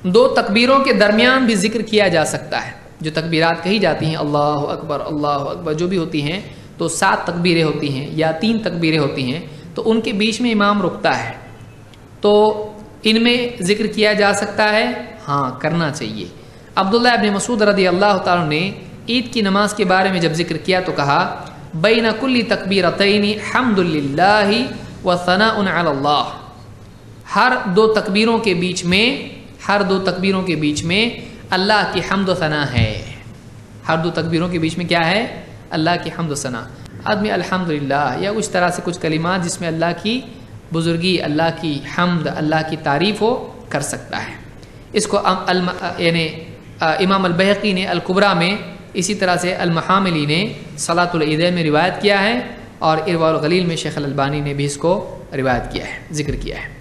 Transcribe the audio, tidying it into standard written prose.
दो तकबीरों के दरमियान भी जिक्र किया जा सकता है। जो तकबीरात कही जाती हैं अल्लाह अकबर जो भी होती हैं, तो 7 तकबीरें होती हैं या 3 तकबीरें होती हैं, तो उनके बीच में इमाम रुकता है, तो इनमें ज़िक्र किया जा सकता है, हाँ करना चाहिए। अब्दुल्लाह इब्न मसूद रज़ी अल्लाह ताला ने ईद की नमाज के बारे में जब जिक्र किया तो कहा बैन कुल्ली तकबीरतैनी हम्दुलिल्लाहि व सनाउन अलल्लाह, हर दो तकबीरों के बीच में अल्लाह की हम्द व सना है। हर दो तकबीरों के बीच में क्या है? अल्लाह की हम्द व सना। आदमी अल्हम्दुलिल्लाह या उस तरह से कुछ कलिमात जिसमें अल्लाह की बुजुर्गी, अल्लाह की हम्द, अल्लाह की तारीफ़ हो कर सकता है। इसको यानी इमाम अल-बहक़ी ने अल-कुबरा में, इसी तरह से अल-महामिली ने सलातुल ईदैन में रिवायत किया है, और इरवाउल गलील में शेख अल-अलबानी ने भी इसको रिवायत किया है, जिक्र किया है।